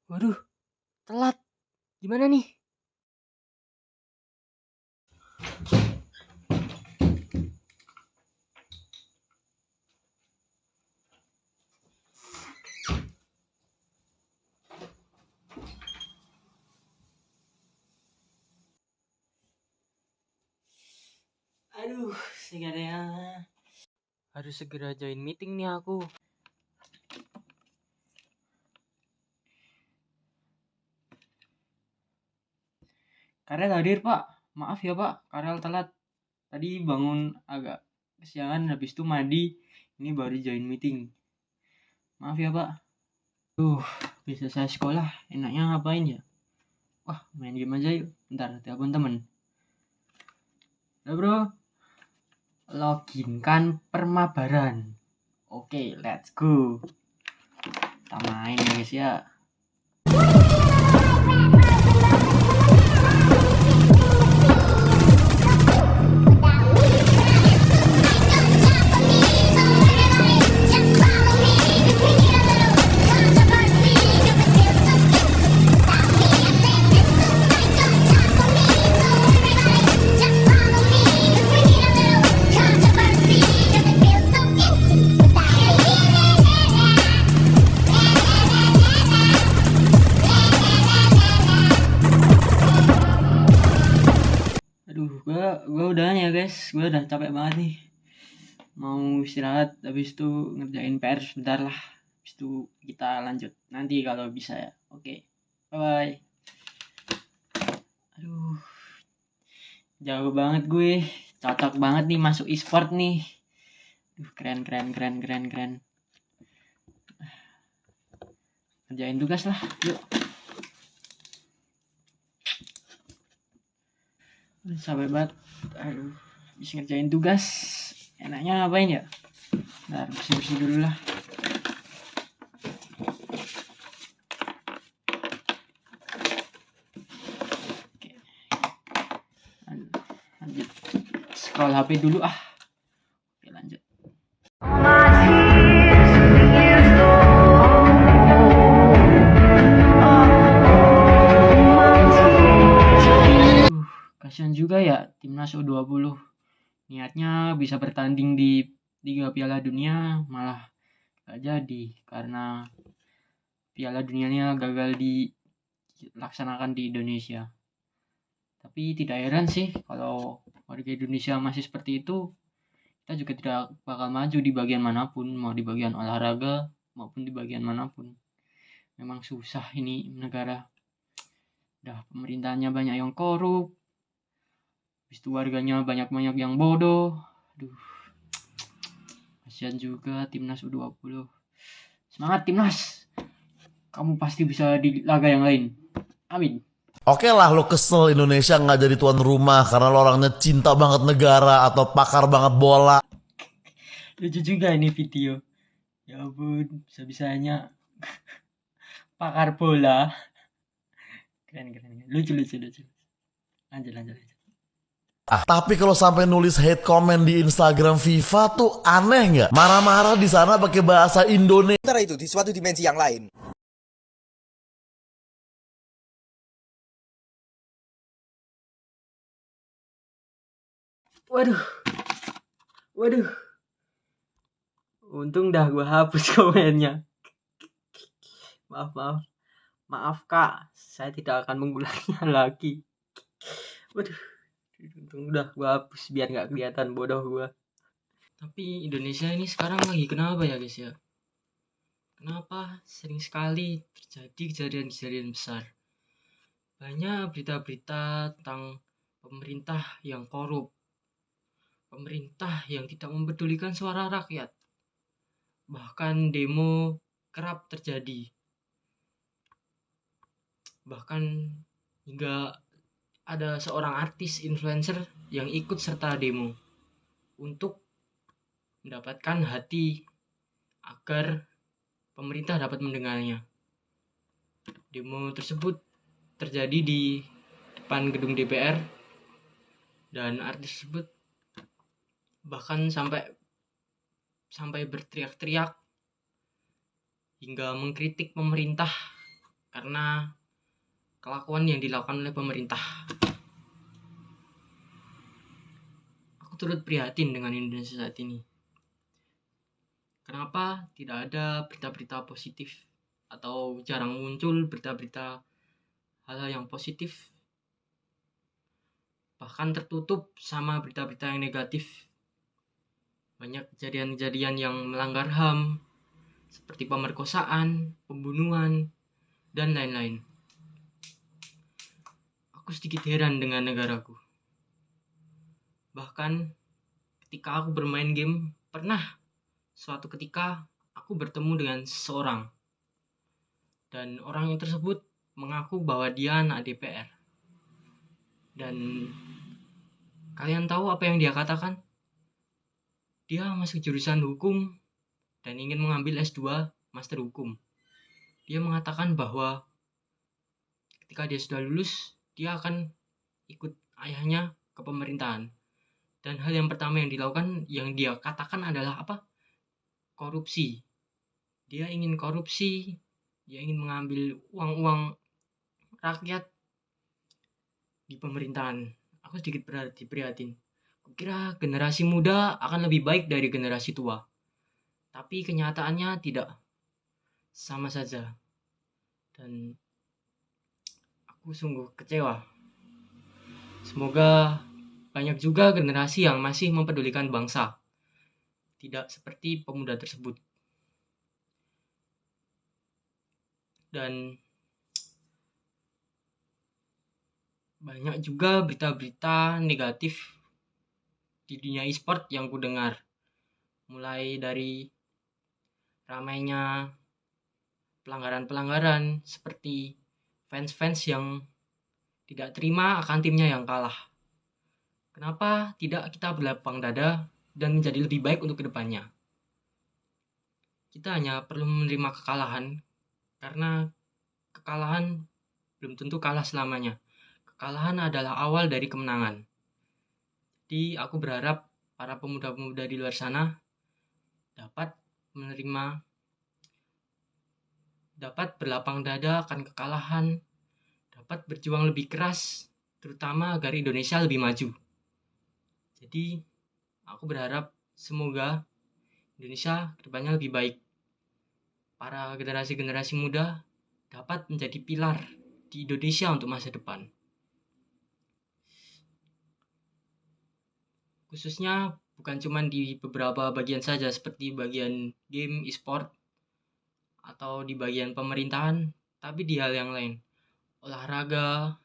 Waduh, telat. Gimana nih? Aduh, segarnya. Harus segera join meeting nih aku. Karel hadir, Pak. Maaf ya, Pak. Karel telat. Tadi bangun agak kesiangan, habis itu mandi. Ini baru join meeting. Maaf ya, Pak. Bisa saya sekolah. Enaknya ngapain ya? Wah, main game aja yuk. Bentar, telepon temen. Halo, bro. Loginkan permabaran. Oke, let's go. Kita main ya, guys ya. Aduh, gue udah ya guys, gue udah capek banget nih. Mau istirahat, habis itu ngerjain PR sebentar lah. Habis itu kita lanjut nanti kalau bisa ya. Oke, bye-bye. Aduh, jauh banget gue. Cocok banget nih masuk e-sport nih. Aduh, keren. Kerjain tugas lah, yuk. Sampai banget. Aduh, bisa ngerjain tugas. Enaknya ngapain ya? Ntar bersih-bersih dulu lah. Oke. Lanjut. Scroll HP dulu ah. Oke, lanjut. Kasihan juga ya timnas U20. Niatnya bisa bertanding di 3 Piala Dunia malah gak jadi karena Piala Dunianya gagal dilaksanakan di Indonesia. Tapi tidak heran sih kalau warga Indonesia masih seperti itu. Kita juga tidak bakal maju di bagian manapun, mau di bagian olahraga maupun di bagian manapun. Memang susah ini negara. Udah pemerintahnya banyak yang korup, habis itu warganya banyak yang bodoh. Aduh, kasihan juga timnas U20. Semangat timnas, kamu pasti bisa di laga yang lain. Amin. Oke lah lo kesel Indonesia nggak jadi tuan rumah karena lo orangnya cinta banget negara atau pakar banget bola. Lucu juga ini video. Ya ampun, bisa-bisanya pakar bola. Keren. Lucu. Lanjut. Tapi kalau sampai nulis hate comment di Instagram FIFA tuh aneh nggak? Marah-marah di sana pakai bahasa Indonesia. Sementara itu di suatu dimensi yang lain. Waduh. Untung dah gue hapus komennya. Maaf kak, saya tidak akan mengulangnya lagi. Waduh, untung udah gue hapus biar nggak kelihatan bodoh gue. Tapi Indonesia ini sekarang lagi kenapa ya guys ya? Kenapa sering sekali terjadi kejadian-kejadian besar? Banyak berita-berita tentang pemerintah yang korup, pemerintah yang tidak mempedulikan suara rakyat. Bahkan demo kerap terjadi. Bahkan hingga ada seorang artis influencer yang ikut serta demo untuk mendapatkan hati agar pemerintah dapat mendengarnya. Demo tersebut terjadi di depan gedung DPR dan artis tersebut bahkan sampai berteriak-teriak hingga mengkritik pemerintah karena kelakuan yang dilakukan oleh pemerintah. Aku turut prihatin dengan Indonesia saat ini. Kenapa tidak ada berita-berita positif atau jarang muncul berita-berita hal-hal yang positif? Bahkan tertutup sama berita-berita yang negatif. Banyak kejadian-kejadian yang melanggar HAM, seperti pemerkosaan, pembunuhan, dan lain-lain. Aku sedikit heran dengan negaraku. Bahkan ketika aku bermain game, pernah suatu ketika aku bertemu dengan seseorang. Dan orang yang tersebut mengaku bahwa dia anak DPR. Dan kalian tahu apa yang dia katakan? Dia masuk jurusan hukum dan ingin mengambil S2 Master Hukum. Dia mengatakan bahwa ketika dia sudah lulus, dia akan ikut ayahnya ke pemerintahan. Dan hal yang pertama yang dilakukan, yang dia katakan adalah apa? Korupsi. Dia ingin korupsi, dia ingin mengambil uang-uang rakyat di pemerintahan. Aku sedikit prihatin. Kukira generasi muda akan lebih baik dari generasi tua. Tapi kenyataannya tidak, sama saja. Dan aku sungguh kecewa. Semoga banyak juga generasi yang masih mempedulikan bangsa, tidak seperti pemuda tersebut. Dan banyak juga berita-berita negatif di dunia e-sport yang ku dengar. Mulai dari ramainya pelanggaran-pelanggaran seperti fans-fans yang tidak terima akan timnya yang kalah. Kenapa tidak kita berlapang dada dan menjadi lebih baik untuk kedepannya? Kita hanya perlu menerima kekalahan, karena kekalahan belum tentu kalah selamanya. Kekalahan adalah awal dari kemenangan. Jadi aku berharap para pemuda-pemuda di luar sana dapat menerima, dapat berlapang dada akan kekalahan, dapat berjuang lebih keras, terutama agar Indonesia lebih maju. Jadi aku berharap semoga Indonesia kedepannya lebih baik. Para generasi-generasi muda dapat menjadi pilar di Indonesia untuk masa depan. Khususnya bukan cuma di beberapa bagian saja, seperti bagian game, e-sport, atau di bagian pemerintahan, tapi di hal yang lain. Olahraga,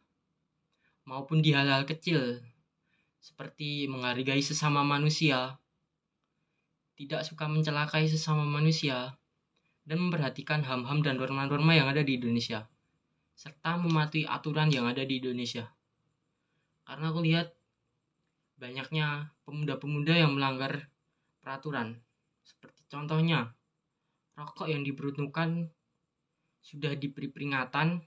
maupun di hal-hal kecil, seperti menghargai sesama manusia, tidak suka mencelakai sesama manusia, dan memperhatikan HAM-HAM dan norma-norma yang ada di Indonesia, serta mematuhi aturan yang ada di Indonesia. Karena aku lihat banyaknya pemuda-pemuda yang melanggar peraturan. Seperti contohnya, rokok yang diperuntukkan sudah diberi peringatan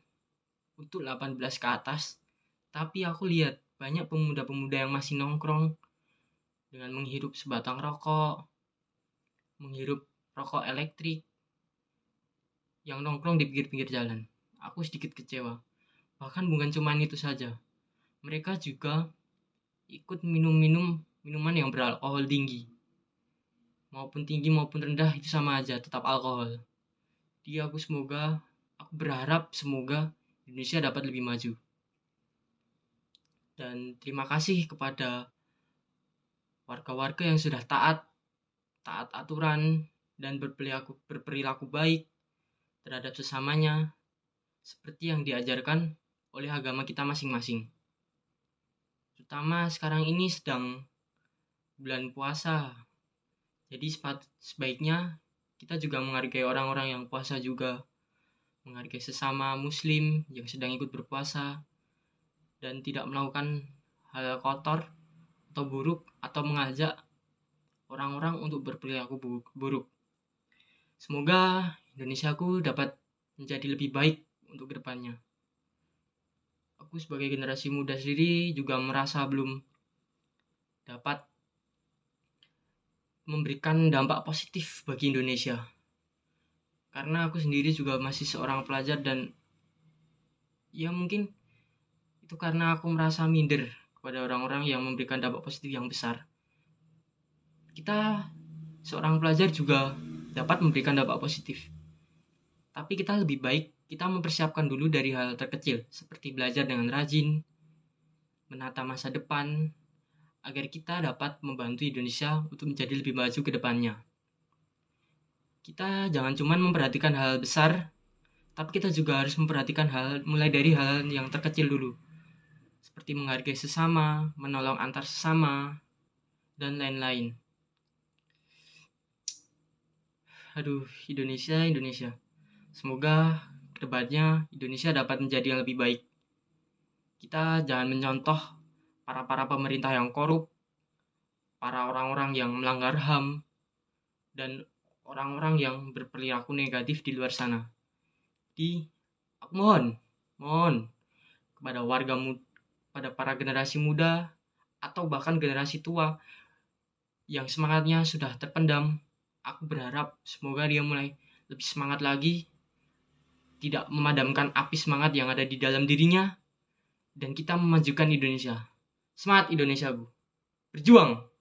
untuk 18 ke atas, tapi aku lihat banyak pemuda-pemuda yang masih nongkrong dengan menghirup sebatang rokok, menghirup rokok elektrik, yang nongkrong di pinggir-pinggir jalan. Aku sedikit kecewa. Bahkan bukan cuma itu saja, mereka juga ikut minuman yang beralkohol tinggi. Maupun tinggi maupun rendah itu sama aja, tetap alkohol. Jadi aku berharap semoga Indonesia dapat lebih maju. Dan terima kasih kepada warga-warga yang sudah taat aturan dan berperilaku baik terhadap sesamanya, seperti yang diajarkan oleh agama kita masing-masing. Terutama sekarang ini sedang bulan puasa, jadi sebaiknya kita juga menghargai orang-orang yang puasa juga, menghargai sesama muslim yang sedang ikut berpuasa, dan tidak melakukan hal kotor atau buruk, atau mengajak orang-orang untuk berperilaku buruk. Semoga Indonesiaku dapat menjadi lebih baik untuk kedepannya. Aku sebagai generasi muda sendiri juga merasa belum dapat memberikan dampak positif bagi Indonesia. Karena aku sendiri juga masih seorang pelajar dan Ya mungkin itu karena aku merasa minder kepada orang-orang yang memberikan dampak positif yang besar. Kita seorang pelajar juga dapat memberikan dampak positif. Tapi kita lebih baik kita mempersiapkan dulu dari hal terkecil, seperti belajar dengan rajin, menata masa depan, agar kita dapat membantu Indonesia untuk menjadi lebih maju ke depannya. Kita jangan cuma memperhatikan hal besar, tapi kita juga harus memperhatikan mulai dari hal yang terkecil dulu. Seperti menghargai sesama, menolong antar sesama, dan lain-lain. Aduh, Indonesia. Semoga kedepannya Indonesia dapat menjadi yang lebih baik. Kita jangan mencontoh para pemerintah yang korup, para orang-orang yang melanggar HAM, dan orang-orang yang berperilaku negatif di luar sana. Jadi, aku mohon kepada pada para generasi muda atau bahkan generasi tua yang semangatnya sudah terpendam, aku berharap semoga dia mulai lebih semangat lagi, tidak memadamkan api semangat yang ada di dalam dirinya, dan kita memajukan Indonesia. Semangat Indonesia, Bu. Berjuang!